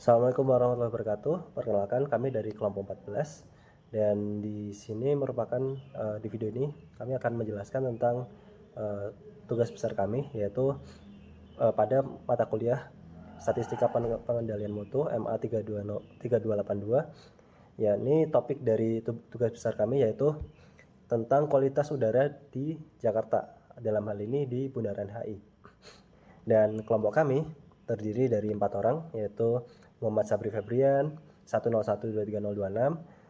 Assalamualaikum warahmatullahi wabarakatuh. Perkenalkan, kami dari kelompok 14 dan di sini merupakan di video ini kami akan menjelaskan tentang uh, tugas besar kami, yaitu pada mata kuliah Statistika Pengendalian Mutu MA 3282, yakni topik dari tugas besar kami yaitu tentang kualitas udara di Jakarta, dalam hal ini di Bundaran HI. Dan kelompok kami terdiri dari 4 orang, yaitu Muhammad Sabri Febrian 101-23026,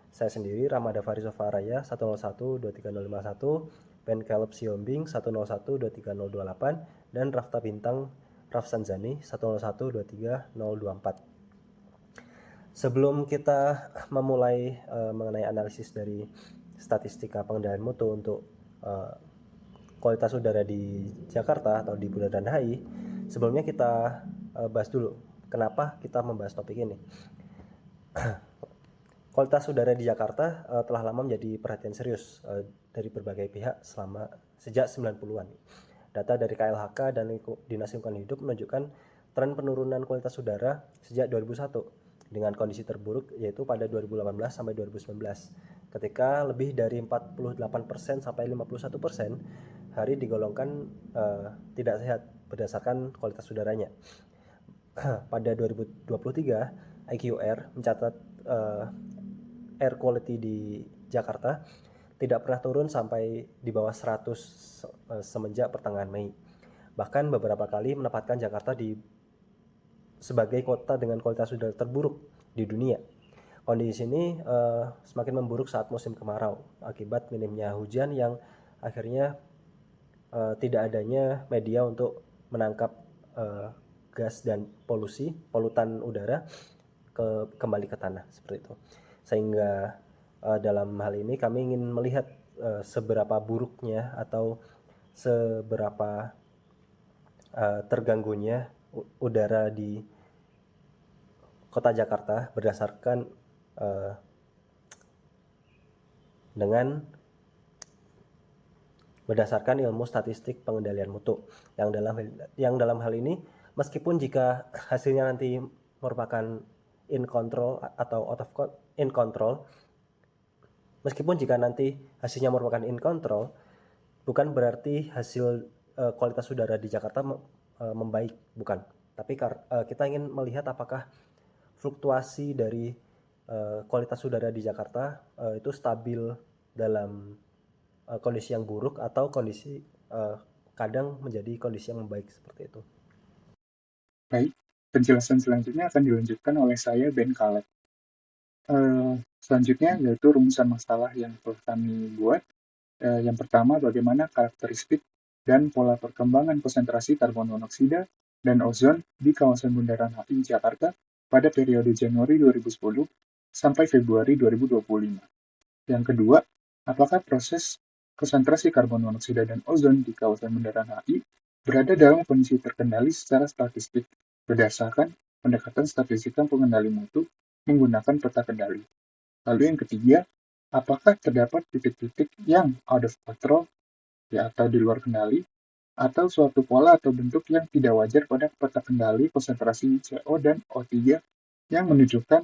saya sendiri Ramada Farisova Raya 101-23051, Ben Caleb Siombing 101-23028, dan Rafta Bintang Rafsanzani 101-23024. Sebelum kita memulai mengenai analisis dari statistika pengendalian mutu untuk kualitas udara di Jakarta atau di Bundaran HI, sebelumnya kita bahas dulu kenapa kita membahas topik ini. Kualitas udara di Jakarta telah lama menjadi perhatian serius dari berbagai pihak sejak 90-an. Data dari KLHK dan Dinas Lingkungan Hidup menunjukkan tren penurunan kualitas udara sejak 2001 dengan kondisi terburuk yaitu pada 2018 sampai 2019, ketika lebih dari 48% sampai 51% hari digolongkan tidak sehat berdasarkan kualitas udaranya. Pada 2023, IQR mencatat air quality di Jakarta tidak pernah turun sampai di bawah 100 semenjak pertengahan Mei. Bahkan beberapa kali menempatkan Jakarta sebagai kota dengan kualitas udara terburuk di dunia. Kondisi ini semakin memburuk saat musim kemarau akibat minimnya hujan yang akhirnya tidak adanya media untuk menangkap gas dan polutan udara kembali ke tanah seperti itu. Sehingga dalam hal ini kami ingin melihat seberapa buruknya atau seberapa terganggunya udara di Kota Jakarta berdasarkan berdasarkan ilmu statistik pengendalian mutu yang dalam hal ini, meskipun jika hasilnya nanti merupakan in control atau in control, meskipun jika nanti hasilnya merupakan in control, bukan berarti hasil kualitas udara di Jakarta membaik, bukan. Tapi kita ingin melihat apakah fluktuasi dari kualitas udara di Jakarta itu stabil dalam kondisi yang buruk atau kondisi kadang menjadi kondisi yang membaik seperti itu. Baik, penjelasan selanjutnya akan dilanjutkan oleh saya, Ben Caleb. Selanjutnya yaitu rumusan masalah yang telah kami buat. Yang pertama, bagaimana karakteristik dan pola perkembangan konsentrasi karbon monoksida dan ozon di kawasan Bundaran HI Jakarta pada periode Januari 2010 sampai Februari 2025. Yang kedua, apakah proses konsentrasi karbon monoksida dan ozon di kawasan Bundaran HI berada dalam kondisi terkendali secara statistik berdasarkan pendekatan statistika pengendali mutu menggunakan peta kendali. Lalu yang ketiga, apakah terdapat titik-titik yang out of control atau di luar kendali, atau suatu pola atau bentuk yang tidak wajar pada peta kendali konsentrasi CO dan O3 yang menunjukkan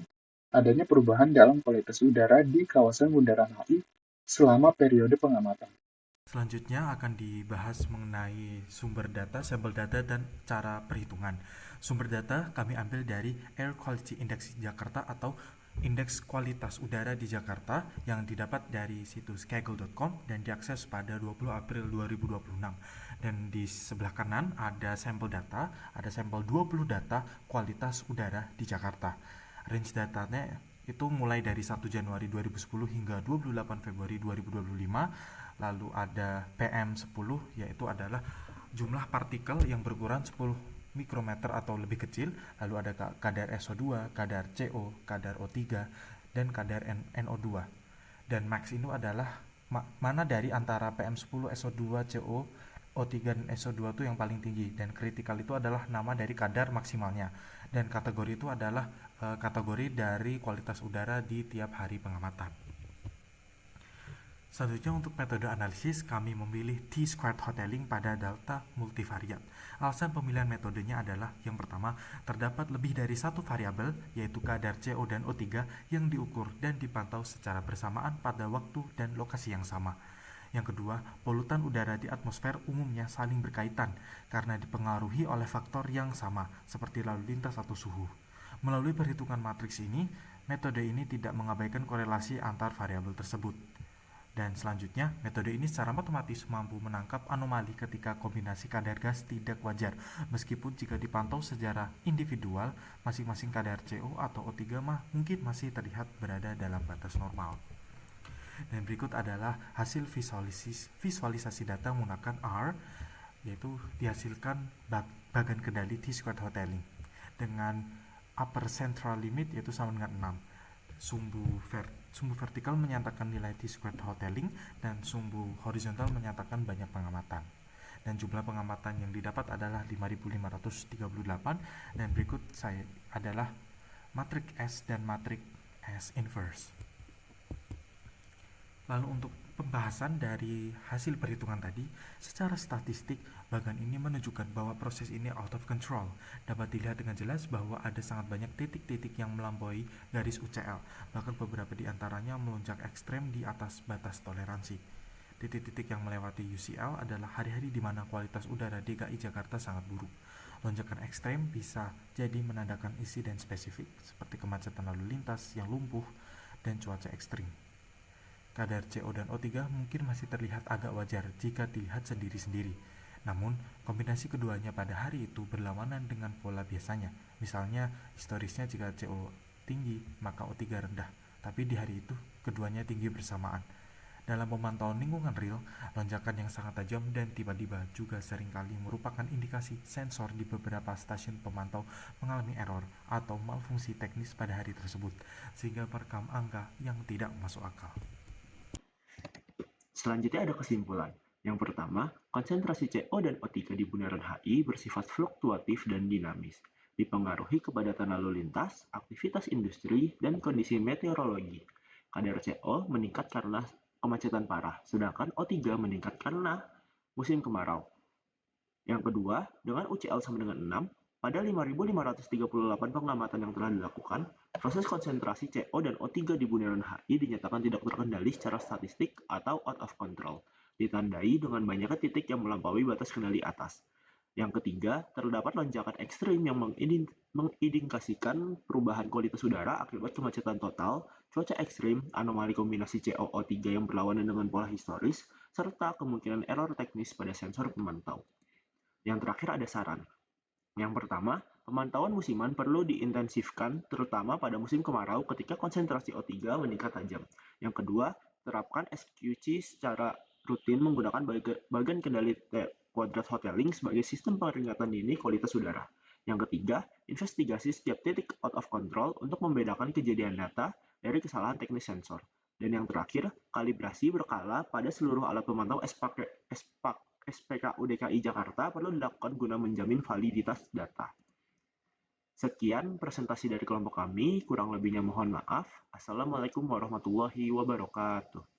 adanya perubahan dalam kualitas udara di kawasan Bundaran HI selama periode pengamatan. Selanjutnya akan dibahas mengenai sumber data, sampel data, dan cara perhitungan. Sumber data kami ambil dari Air Quality Index Jakarta atau Indeks Kualitas Udara di Jakarta yang didapat dari situs kaggle.com dan diakses pada 20 April 2026. Dan di sebelah kanan ada sampel data, ada sampel 20 data kualitas udara di Jakarta. Range datanya itu mulai dari 1 Januari 2010 hingga 28 Februari 2025. Lalu ada PM10, yaitu adalah jumlah partikel yang berukuran 10 mikrometer atau lebih kecil. Lalu ada kadar SO2, kadar CO, kadar O3, dan kadar NO2. Dan max itu adalah mana dari antara PM10, SO2, CO, O3 dan SO2 itu yang paling tinggi, dan kritikal itu adalah nama dari kadar maksimalnya. Dan kategori itu adalah kategori dari kualitas udara di tiap hari pengamatan. Selanjutnya untuk metode analisis, kami memilih T-squared hoteling pada data multivariat. Alasan pemilihan metodenya adalah yang pertama, terdapat lebih dari satu variabel, yaitu kadar CO dan O3 yang diukur dan dipantau secara bersamaan pada waktu dan lokasi yang sama. Yang kedua, polutan udara di atmosfer umumnya saling berkaitan karena dipengaruhi oleh faktor yang sama, seperti lalu lintas atau suhu. Melalui perhitungan matriks ini, metode ini tidak mengabaikan korelasi antar variabel tersebut. Dan selanjutnya, metode ini secara matematis mampu menangkap anomali ketika kombinasi kadar gas tidak wajar, meskipun jika dipantau secara individual, masing-masing kadar CO atau O3 mungkin masih terlihat berada dalam batas normal. Dan berikut adalah hasil visualisasi data menggunakan R, yaitu dihasilkan bagan kendali T-squared hoteling dengan upper central limit yaitu sama dengan 6. Sumbu vertikal menyatakan nilai T-squared hoteling dan sumbu horizontal menyatakan banyak pengamatan. Dan jumlah pengamatan yang didapat adalah 5.538 dan berikut adalah matrik S dan matrik S inverse. Lalu untuk pembahasan dari hasil perhitungan tadi, secara statistik, bagan ini menunjukkan bahwa proses ini out of control. Dapat dilihat dengan jelas bahwa ada sangat banyak titik-titik yang melampaui garis UCL, bahkan beberapa di antaranya melonjak ekstrem di atas batas toleransi. Titik-titik yang melewati UCL adalah hari-hari di mana kualitas udara DKI Jakarta sangat buruk. Lonjakan ekstrem bisa jadi menandakan insiden spesifik, seperti kemacetan lalu lintas yang lumpuh dan cuaca ekstrim. Kadar CO dan O3 mungkin masih terlihat agak wajar jika dilihat sendiri-sendiri. Namun, kombinasi keduanya pada hari itu berlawanan dengan pola biasanya. Misalnya, historisnya jika CO tinggi, maka O3 rendah. Tapi di hari itu, keduanya tinggi bersamaan. Dalam pemantauan lingkungan real, lonjakan yang sangat tajam dan tiba-tiba juga seringkali merupakan indikasi sensor di beberapa stasiun pemantau mengalami error atau malfungsi teknis pada hari tersebut, sehingga merekam angka yang tidak masuk akal. Selanjutnya ada kesimpulan. Yang pertama, konsentrasi CO dan O3 di bundaran HI bersifat fluktuatif dan dinamis, dipengaruhi kepadatan lalu lintas, aktivitas industri, dan kondisi meteorologi. Kadar CO meningkat karena kemacetan parah, sedangkan O3 meningkat karena musim kemarau. Yang kedua, dengan UCL sama dengan 6, pada 5.538 pengamatan yang telah dilakukan, proses konsentrasi CO dan O3 di bundaran HI dinyatakan tidak terkendali secara statistik atau out of control, ditandai dengan banyaknya titik yang melampaui batas kendali atas. Yang ketiga, terdapat lonjakan ekstrim yang mengindikasikan perubahan kualitas udara akibat kemacetan total, cuaca ekstrim, anomali kombinasi CO-O3 yang berlawanan dengan pola historis, serta kemungkinan error teknis pada sensor pemantau. Yang terakhir ada saran. Yang pertama, pemantauan musiman perlu diintensifkan terutama pada musim kemarau ketika konsentrasi O3 meningkat tajam. Yang kedua, terapkan SQC secara rutin menggunakan bagan kendali kuadrat hoteling sebagai sistem peringatan dini kualitas udara. Yang ketiga, investigasi setiap titik out of control untuk membedakan kejadian data dari kesalahan teknis sensor. Dan yang terakhir, kalibrasi berkala pada seluruh alat pemantau SPKU DKI Jakarta perlu dilakukan guna menjamin validitas data. Sekian presentasi dari kelompok kami, kurang lebihnya mohon maaf. Assalamualaikum warahmatullahi wabarakatuh.